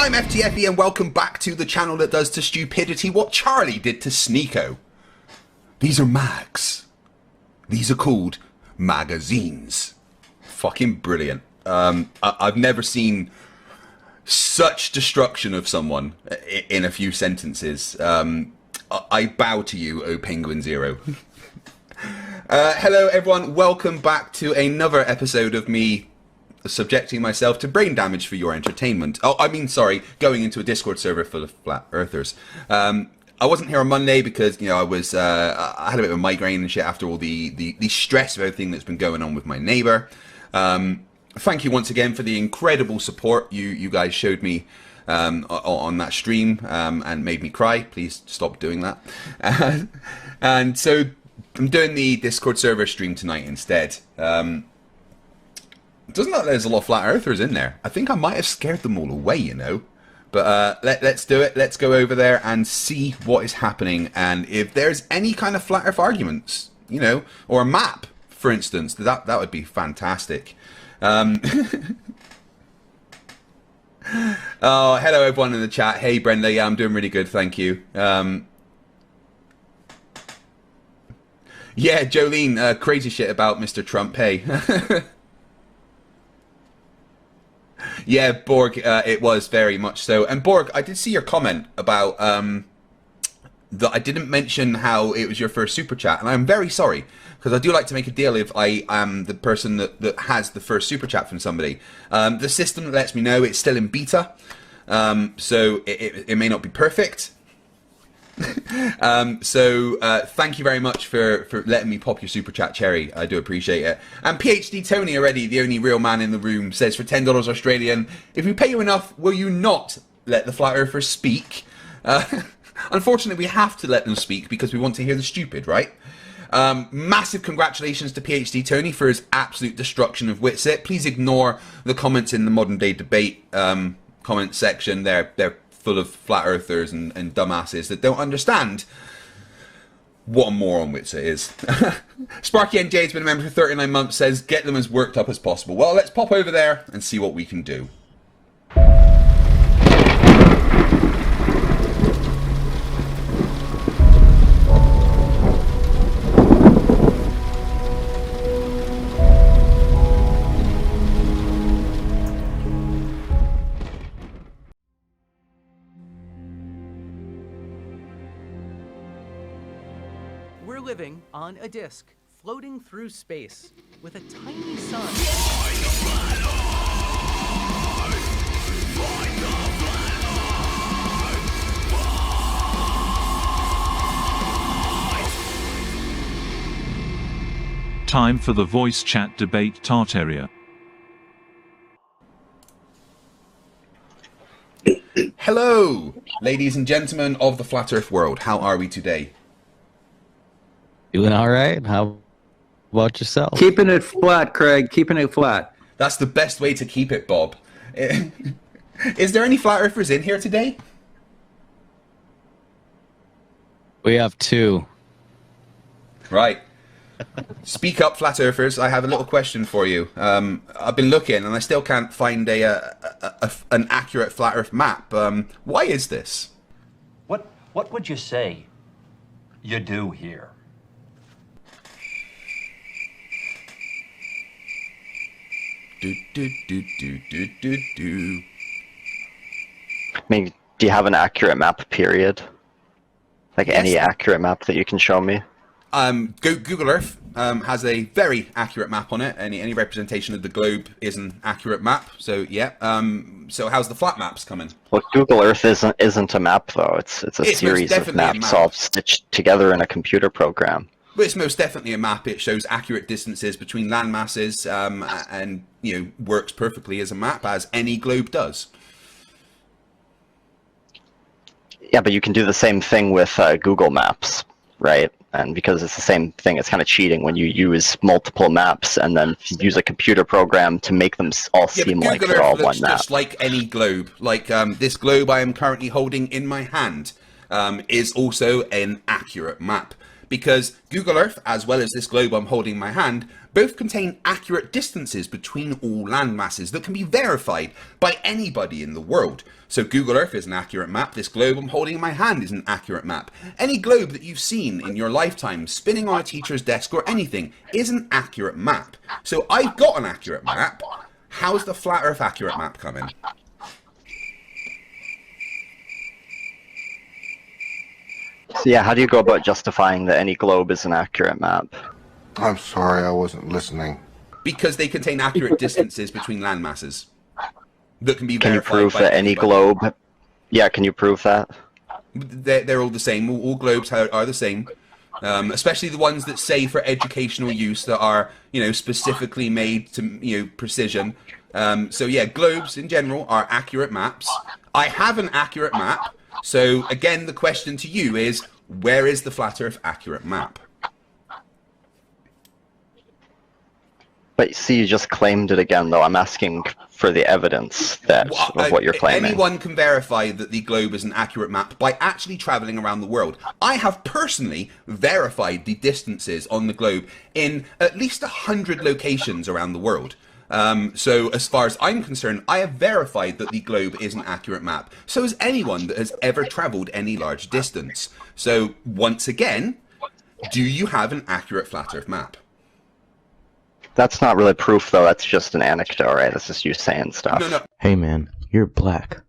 I'm FTFE and welcome back to the channel that does to stupidity what Charlie did to Sneeko. These are mags. These are called magazines. Fucking brilliant. I've never seen such destruction of someone in a few sentences. I bow to you, O Penguin Zero. Hello everyone, welcome back to another episode of me subjecting myself to brain damage for your entertainment. Going into a Discord server full of flat earthers. I wasn't here on Monday because, you know, I had a bit of a migraine and shit after all the stress of everything that's been going on with my neighbour. Thank you once again for the incredible support you guys showed me on that stream and made me cry. Please stop doing that. And so I'm doing the Discord server stream tonight instead. It doesn't look like there's a lot of flat earthers in there. I think I might have scared them all away, you know. But let's do it. Let's go over there and see what is happening. And if there's any kind of flat earth arguments, you know, or a map, for instance, that would be fantastic. Oh, hello everyone in the chat. Hey Brenda, yeah, I'm doing really good, thank you. Yeah, Jolene, crazy shit about Mr. Trump, hey. Yeah, Borg, it was very much so. And Borg, I did see your comment about that I didn't mention how it was your first super chat, and I'm very sorry, because I do like to make a deal if I am the person that has the first super chat from somebody. The system lets me know it's still in beta, so it may not be perfect. Thank you very much for letting me pop your super chat cherry. I do appreciate it. And PhD Tony already, the only real man in the room, says for $10 Australian, if we pay you enough, will you not let the flat earthers speak? Unfortunately, we have to let them speak because we want to hear the stupid, right? Massive congratulations to PhD Tony for his absolute destruction of Witsit. Please ignore the comments in the modern day debate comment section. They're full of flat earthers and dumbasses that don't understand what a moron Witsit is. Sparky NJ's been a member for 39 months, says get them as worked up as possible. Well, let's pop over there and see what we can do. We're living on a disk, floating through space, with a tiny sun. Time for the voice chat debate Tartaria. Hello, ladies and gentlemen of the flat earth world. How are we today? Doing all right. How about yourself? Keeping it flat, Craig. Keeping it flat. That's the best way to keep it, Bob. Is there any flat earthers in here today? We have two. Right. Speak up, flat earthers. I have a little question for you. I've been looking and I still can't find an accurate flat earth map. Why is this? What would you say you do here? I mean, do you have an accurate map, period? Like Yes. any accurate map that you can show me? Google Earth has a very accurate map on it. Any representation of the globe is an accurate map. So yeah. So how's the flat maps coming? Well, Google Earth isn't a map though. It's a It's series most of definitely a maps map. all stitched together in a computer program. But it's most definitely a map. It shows accurate distances between land masses, and you know works perfectly as a map, as any globe does. Yeah, but you can do the same thing with Google Maps, right? And because it's the same thing, it's kind of cheating when you use multiple maps and then use a computer program to make them all Yeah, seem but like Google they're all Earth one looks map. just like any globe. Like this globe I am currently holding in my hand is also an accurate map. Because Google Earth, as well as this globe I'm holding in my hand, both contain accurate distances between all land masses that can be verified by anybody in the world. So Google Earth is an accurate map. This globe I'm holding in my hand is an accurate map. Any globe that you've seen in your lifetime spinning on a teacher's desk or anything is an accurate map. So I've got an accurate map. How's the flat Earth accurate map coming? So yeah, how do you go about justifying that any globe is an accurate map? I'm sorry, I wasn't listening. Because they contain accurate distances between land masses that can be Can you verified prove by that any anybody. globe? Yeah, can you prove that? They're all the same. All globes are the same, especially the ones that say for educational use that are, specifically made to, precision. So yeah, globes in general are accurate maps. I have an accurate map. So again, the question to you is, where is the flat Earth accurate map? But see, you just claimed it again, though. I'm asking for the evidence of what you're claiming. Anyone can verify that the globe is an accurate map by actually traveling around the world. I have personally verified the distances on the globe in at least 100 locations around the world. So as far as I'm concerned, I have verified that the globe is an accurate map. So has anyone that has ever traveled any large distance. So once again, do you have an accurate flat Earth map? That's not really proof, though. That's just an anecdote, right? That's just you saying stuff. No. Hey man, you're black.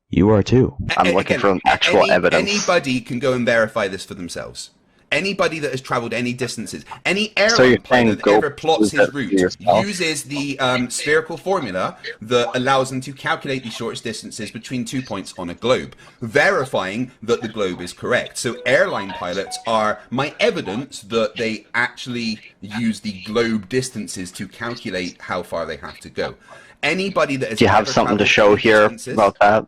You are too. I'm looking for actual evidence. Anybody can go and verify this for themselves. Anybody that has traveled any distances, any So you're airline saying pilot that go ever plots prove that his for route yourself? uses the spherical formula that allows them to calculate the shortest distances between 2 points on a globe, verifying that the globe is correct. So airline pilots are my evidence that they actually use the globe distances to calculate how far they have to go. Anybody that has Do you have ever something to traveled show any here distances- about that?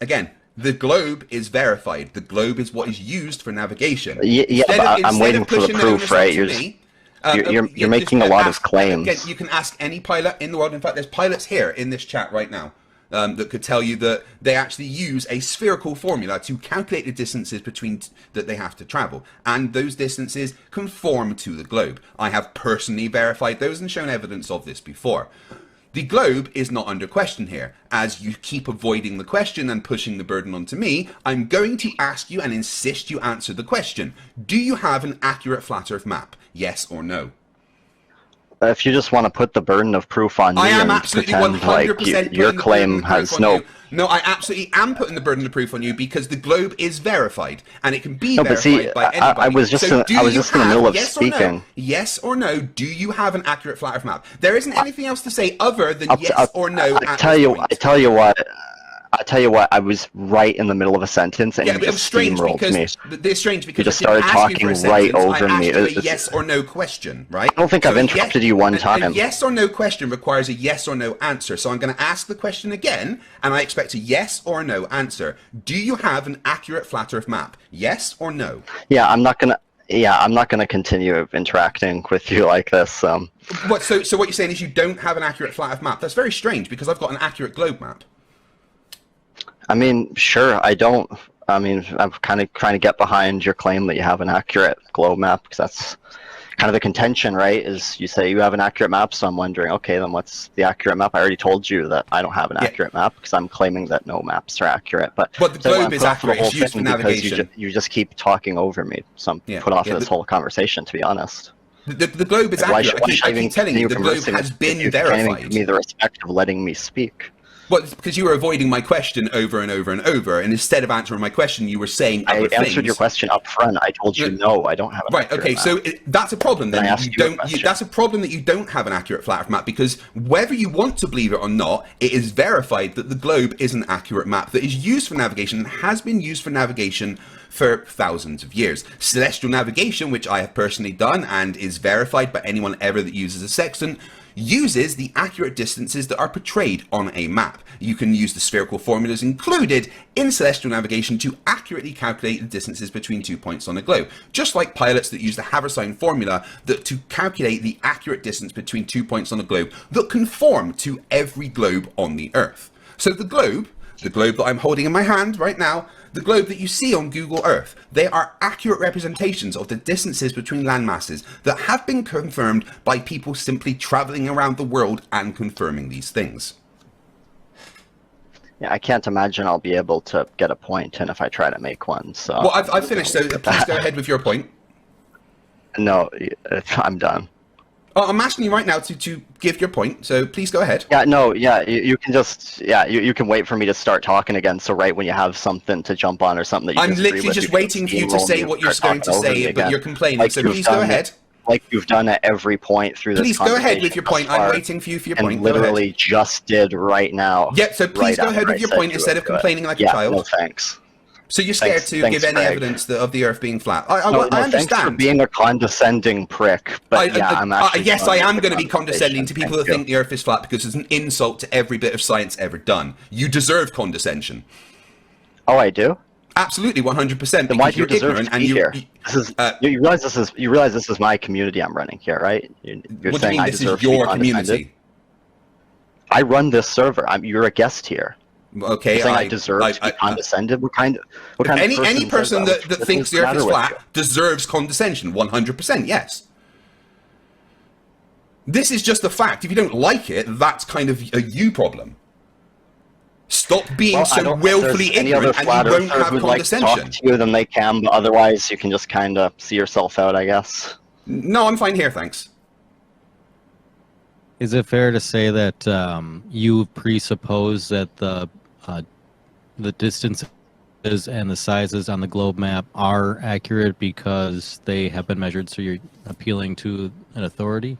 Again, the globe is verified. The globe is what is used for navigation. Yeah, but I'm waiting for the proof, right? You're making a lot of claims. Again, you can ask any pilot in the world. In fact, there's pilots here in this chat right now that could tell you that they actually use a spherical formula to calculate the distances between that they have to travel, and those distances conform to the globe. I have personally verified those and shown evidence of this before. The globe is not under question here. As you keep avoiding the question and pushing the burden onto me, I'm going to ask you and insist you answer the question. Do you have an accurate flat Earth map? Yes or no? If you just want to put the burden of proof on me I am and absolutely pretend 100% like putting your the claim burden of proof has on no... you. No, I absolutely am putting the burden of proof on you because the globe is verified and it can be No, but verified see, by anybody. I was just So in- do I was you just in the have- middle of yes or no, speaking. yes or no, do you have an accurate flat Earth map? There isn't anything else to say other than I'll- yes I'll- or no. I tell you what, I was right in the middle of a sentence and Yeah, you but it was just strange steamrolled because me. it's strange because You just I didn't started ask you for a talking right sentence, over I me. asked you a It's- yes or no question, right? I don't think I've a interrupted you one time. A yes or no question requires a yes or no answer. So I'm going to ask the question again, and I expect a yes or no answer. Do you have an accurate flat Earth map? Yes or no? Yeah, I'm not gonna continue interacting with you like this. What? So what you're saying is you don't have an accurate flat Earth map? That's very strange because I've got an accurate globe map. I mean, sure, I don't. I mean, I'm kind of trying to get behind your claim that you have an accurate globe map because that's kind of the contention, right? Is you say you have an accurate map, so I'm wondering, okay, then what's the accurate map? I already told you that I don't have an accurate map because I'm claiming that no maps are accurate. But the globe is accurate. It's used for navigation. You just keep talking over me, so I'm put off of this whole conversation, to be honest. The globe is Why accurate. I keep telling you, the globe has been verified. Give me the respect of letting me speak. Well, it's because you were avoiding my question over and over and over, and instead of answering my question, you were saying other things. I answered your question up front. I told you no, I don't have an accurate okay, map. so that's a problem then. Then That's a problem that you don't have an accurate flat Earth map because whether you want to believe it or not, it is verified that the globe is an accurate map that is used for navigation and has been used for navigation for thousands of years. Celestial navigation, which I have personally done and is verified by anyone ever that uses a sextant, uses the accurate distances that are portrayed on a map. You can use the spherical formulas included in celestial navigation to accurately calculate the distances between 2 points on a globe, just like pilots that use the Haversine formula to calculate the accurate distance between 2 points on a globe that conform to every globe on the Earth. So the globe that I'm holding in my hand right now, the globe that you see on Google Earth, they are accurate representations of the distances between land masses that have been confirmed by people simply traveling around the world and confirming these things. Yeah, I can't imagine I'll be able to get a point in if I try to make one. So. Well, I've finished, so please go ahead with your point. No, I'm done. Oh, I'm asking you right now to give your point, so please go ahead. Yeah, no, yeah, you can just, yeah, you can wait for me to start talking again. So right when you have something to jump on or something that you I'm disagree literally with, just you can waiting for you to steamroll me say and what you're start going to talking over me say, but again. you're complaining, Like so you've please go done ahead. Like you've done at every point through this Please go ahead with conversation your thus point. I'm far, waiting for you for your and point. Go ahead. literally just did right now. Yep, so please right go ahead after with I your said point you instead would of do it. complaining like a Yeah, child. no thanks. So you're scared to Thanks, give any Craig. evidence of the Earth being flat. I No, understand. thanks for being a condescending prick, but yeah, I'm actually. Yes, I trying am make going the to be condescending to people conversation. that think the Earth is flat because it's an insult to every bit of science ever done. You deserve condescension. Oh, I do? Absolutely, 100%. Then why do you you're deserve ignorant to and be you. here? This is you realize this is my community I'm running here, right? You're What do you saying mean I this deserve is to be your condescended? community? I run this server. You're a guest here. Okay, You're saying I deserve to be condescended. What kind of any person says that What's thinks the the Earth matter is with flat you? deserves condescension. 100%. Yes. This is just a fact. If you don't like it, that's kind of a you problem. Stop being Well, I so don't know if willfully there's any other ignorant and flat you won't earther have who'd like to condescension. talk to you than they can, but otherwise you can just kind of see yourself out, I guess. No, I'm fine here, thanks. Is it fair to say that you presuppose that the distances and the sizes on the globe map are accurate because they have been measured, so you're appealing to an authority?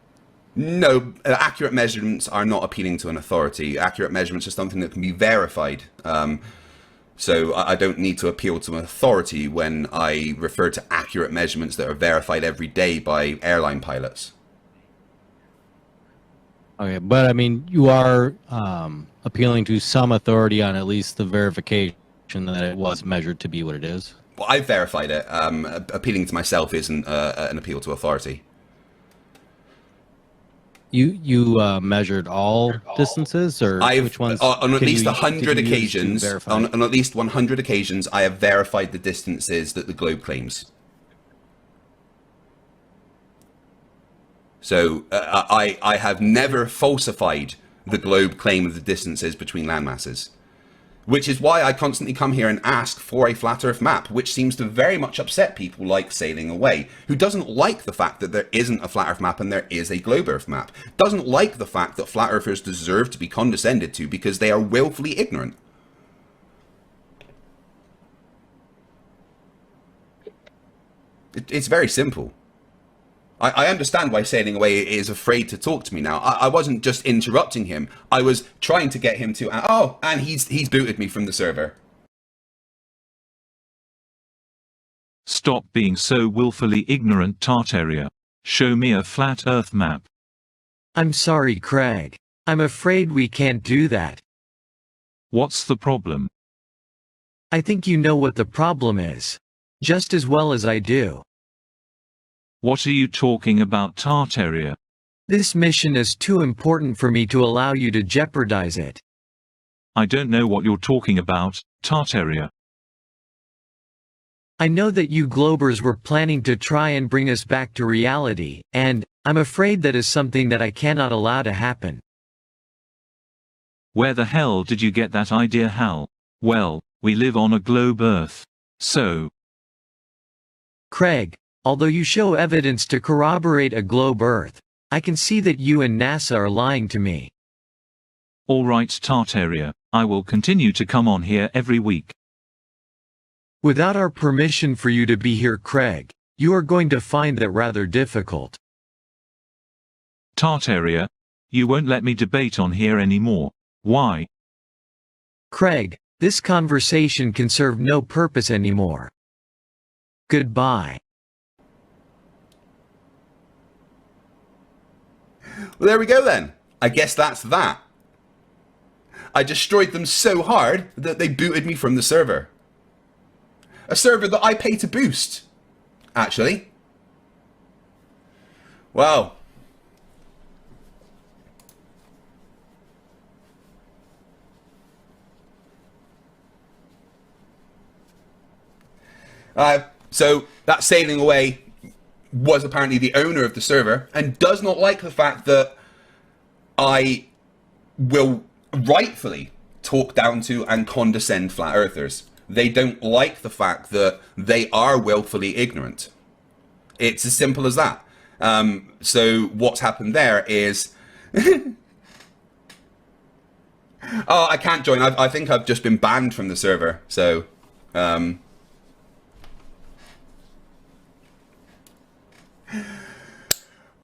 No, accurate measurements are not appealing to an authority. Accurate measurements are something that can be verified. So I don't need to appeal to an authority when I refer to accurate measurements that are verified every day by airline pilots. Okay, but I mean, you are appealing to some authority on at least the verification that it was measured to be what it is. Well, I've verified it. Appealing to myself isn't an appeal to authority. You measured all distances, or which ones? On at can least you- 100 did you use to occasions, verify? on at least 100 occasions, I have verified the distances that the globe claims. So I have never falsified the globe claim of the distances between landmasses. Which is why I constantly come here and ask for a flat Earth map, which seems to very much upset people like Sailing Away, who doesn't like the fact that there isn't a flat Earth map and there is a globe Earth map. Doesn't like the fact that flat Earthers deserve to be condescended to because they are willfully ignorant. It's very simple. I understand why Sailing Away is afraid to talk to me now. I wasn't just interrupting him. I was trying to get him to... Oh, and he's booted me from the server. Stop being so willfully ignorant, Tartaria. Show me a flat Earth map. I'm sorry, Craig. I'm afraid we can't do that. What's the problem? I think you know what the problem is. Just as well as I do. What are you talking about, Tartaria? This mission is too important for me to allow you to jeopardize it. I don't know what you're talking about, Tartaria. I know that you Globers were planning to try and bring us back to reality, and I'm afraid that is something that I cannot allow to happen. Where the hell did you get that idea, Hal? Well, we live on a globe Earth. So. Craig, although you show evidence to corroborate a globe Earth, I can see that you and NASA are lying to me. All right, Tartaria, I will continue to come on here every week. Without our permission for you to be here, Craig, you are going to find that rather difficult. Tartaria, you won't let me debate on here anymore. Why? Craig, this conversation can serve no purpose anymore. Goodbye. Well, there we go then. I guess that's that. I destroyed them so hard that they booted me from the server. A server that I pay to boost, actually. Wow. So that Sailing Away was apparently the owner of the server and does not like the fact that I will rightfully talk down to and condescend flat earthers. They don't like the fact that they are willfully ignorant. It's as simple as that. So what's happened there is... Oh, I can't join. I think I've just been banned from the server. So...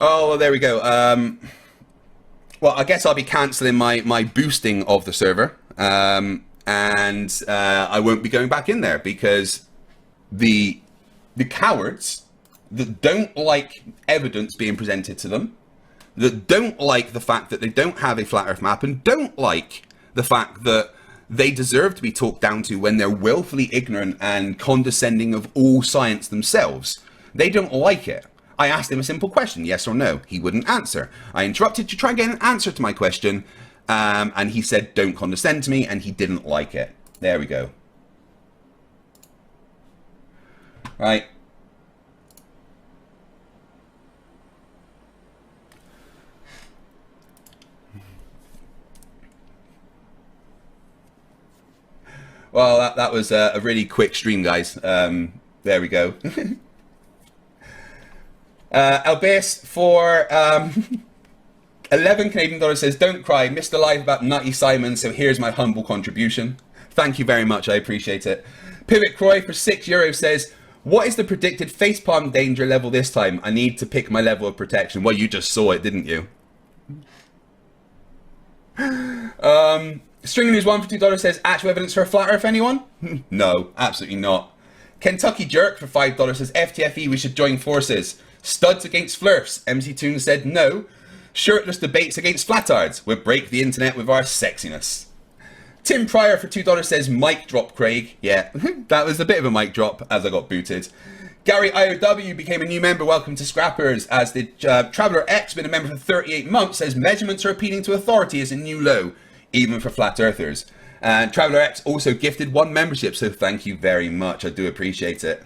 Oh, well, there we go. Well, I guess I'll be cancelling my boosting of the server. And I won't be going back in there because the cowards that don't like evidence being presented to them, that don't like the fact that they don't have a flat earth map, and don't like the fact that they deserve to be talked down to when they're willfully ignorant and condescending of all science themselves. They don't like it. I asked him a simple question, yes or no. He wouldn't answer. I interrupted to try and get an answer to my question, and he said, don't condescend to me, and he didn't like it. There we go. Right. Well, that was a really quick stream, guys. There we go. Albus for 11 Canadian dollars says, don't cry, missed the live about Nutty Simon, so here's my humble contribution. Thank you very much, I appreciate it. Pivot Croy for €6 says, what is the predicted facepalm danger level this time? I need to pick my level of protection. Well, you just saw it, didn't you? String News 1 for $2 says, actual evidence for a flat earth, anyone? No, absolutely not. Kentucky Jerk for $5 says, FTFE, we should join forces. Studs against Flerfs. MC Toon said no. Shirtless debates against flatards. We'll break the internet with our sexiness. Tim Pryor for $2 says, mic drop, Craig. Yeah, that was a bit of a mic drop as I got booted. Gary IOW became a new member. Welcome to Scrappers. As the Traveller X, been a member for 38 months, says measurements are appealing to authority is a new low, even for flat earthers. And Traveller X also gifted 1 membership, so thank you very much. I do appreciate it.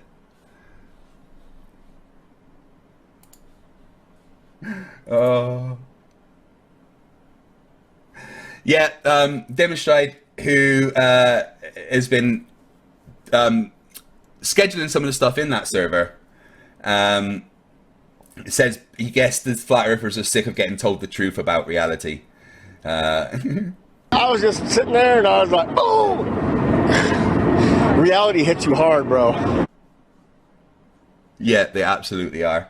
Oh. Yeah, Demonstrate, who has been scheduling some of the stuff in that server, says he guessed the flat earthers are sick of getting told the truth about reality. I was just sitting there and I was like, oh! Reality hits you hard, bro. Yeah, they absolutely are.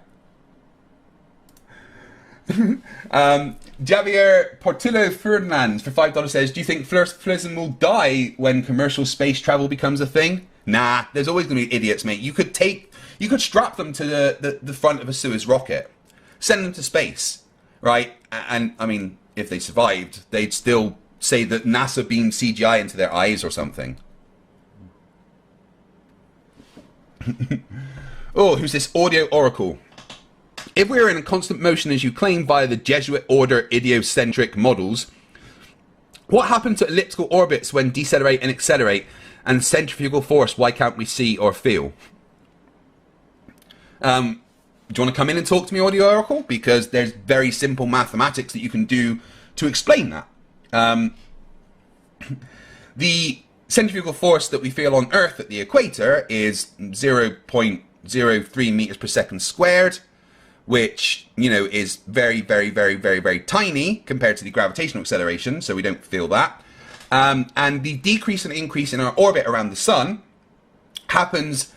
Javier Portillo Ferdinand for $5 says, do you think Flerfs will die when commercial space travel becomes a thing? Nah, there's always going to be idiots, mate. You could strap them to the front of a Suez rocket, send them to space, right? And I mean, if they survived, they'd still say that NASA beamed CGI into their eyes or something. Oh, who's this audio oracle? If we're in constant motion as you claim via the Jesuit order idiocentric models, what happened to elliptical orbits when decelerate and accelerate, and centrifugal force, why can't we see or feel? Do you want to come in and talk to me, audio oracle? Because there's very simple mathematics that you can do to explain that. The centrifugal force that we feel on Earth at the equator is 0.03 meters per second squared, which, you know, is very, very, very, very, very tiny compared to the gravitational acceleration, so we don't feel that. And the decrease and increase in our orbit around the sun happens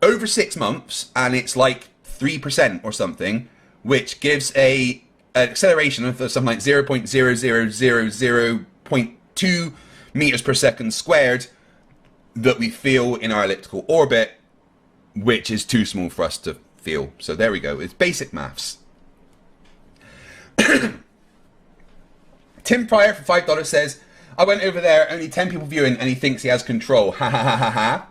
over 6 months, and it's like 3% or something, which gives an acceleration of something like 0.00002 meters per second squared that we feel in our elliptical orbit, which is too small for us to feel. So there we go. It's basic maths. Tim Pryor for $5 says, I went over there, only 10 people viewing, and he thinks he has control. Ha ha ha ha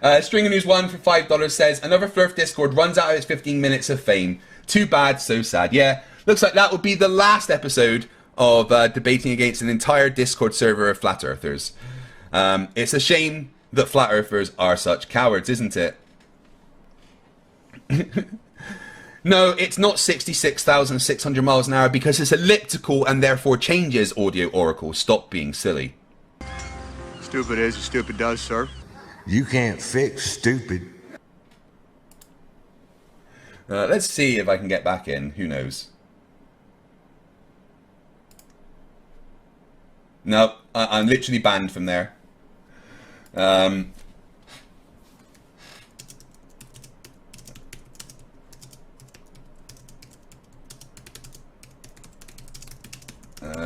ha. Stringer News 1 for $5 says, another Flerf Discord runs out of its 15 minutes of fame. Too bad, so sad. Yeah, looks like that would be the last episode of debating against an entire Discord server of flat earthers. It's a shame that flat earthers are such cowards, isn't it? No, it's not 66,600 miles an hour because it's elliptical and therefore changes, audio oracle. Stop being silly. Stupid is as stupid does, sir. You can't fix stupid. Let's see if I can get back in. Who knows? No, I'm literally banned from there.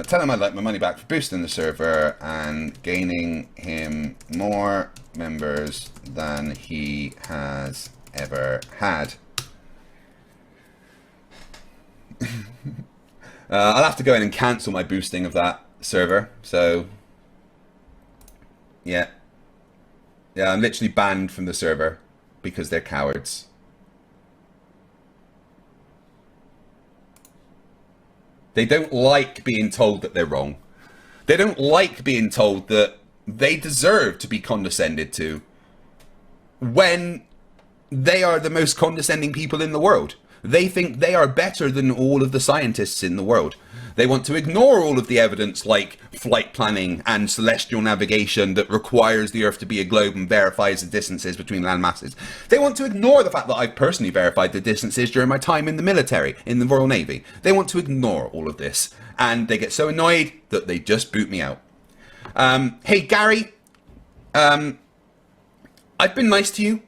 Tell him I'd like my money back for boosting the server and gaining him more members than he has ever had. I'll have to go in and cancel my boosting of that server, so yeah, I'm literally banned from the server because they're cowards. They don't like being told that they're wrong. They don't like being told that they deserve to be condescended to when they are the most condescending people in the world. They think they are better than all of the scientists in the world. They want to ignore all of the evidence like flight planning and celestial navigation that requires the Earth to be a globe and verifies the distances between land masses. They want to ignore the fact that I've personally verified the distances during my time in the military, in the Royal Navy. They want to ignore all of this. And they get so annoyed that they just boot me out. Hey, Gary. I've been nice to you.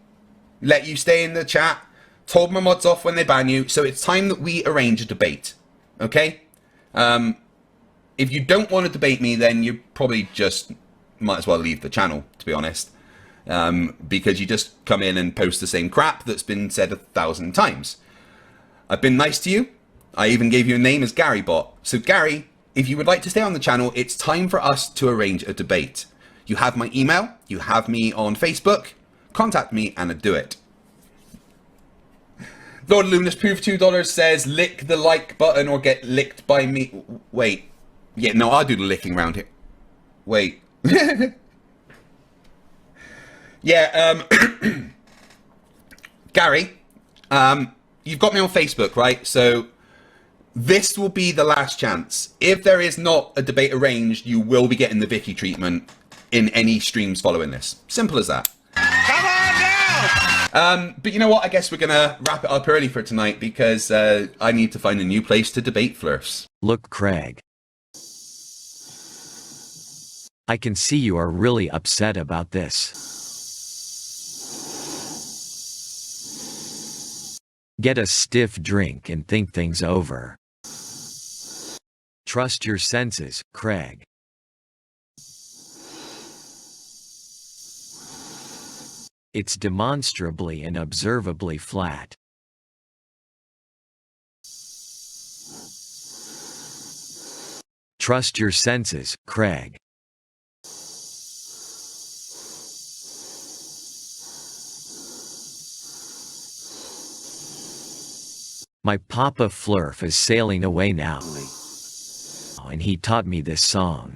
Let you stay in the chat. Told my mods off when they ban you. So it's time that we arrange a debate. Okay? If you don't want to debate me, then you probably just might as well leave the channel, to be honest. Because you just come in and post the same crap that's been said 1,000 times. I've been nice to you. I even gave you a name as GaryBot. So Gary, if you would like to stay on the channel, it's time for us to arrange a debate. You have my email. You have me on Facebook. Contact me and I'd do it. Lord Luminous Proof $2 says, lick the like button or get licked by me. Wait. Yeah, no, I'll do the licking round here. Wait. Yeah, Gary, you've got me on Facebook, right? So this will be the last chance. If there is not a debate arranged, you will be getting the Vicky treatment in any streams following this. Simple as that. But you know what? I guess we're going to wrap it up early for tonight because I need to find a new place to debate Flerfs. Look, Craig. I can see you are really upset about this. Get a stiff drink and think things over. Trust your senses, Craig. It's demonstrably and observably flat. Trust your senses, Craig. My Papa Flerf is sailing away now, and he taught me this song.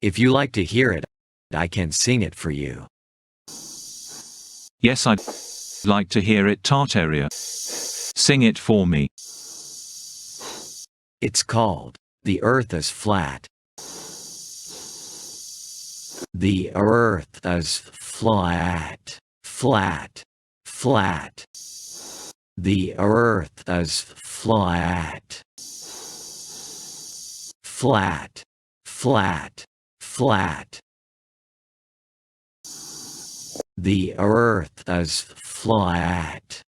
If you like to hear it, I can sing it for you. Yes, I'd like to hear it, Tartaria. Sing it for me. It's called The Earth is Flat. The Earth is flat, flat, flat. The Earth is flat. Flat, flat, flat. The Earth is flat.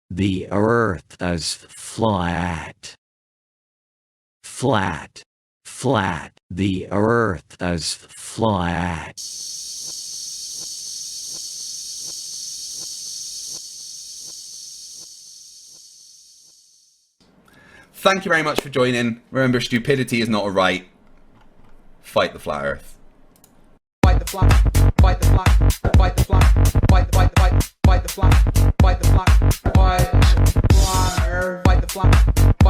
The Earth is flat. Flat, flat. The Earth is flat. Thank you very much for joining. Remember, stupidity is not a right. Fight the flat earth. Fight the flat, fight the flat, fight the flat, fight the flat, fight the flat, fight the flat, fight the flat, fight the flat.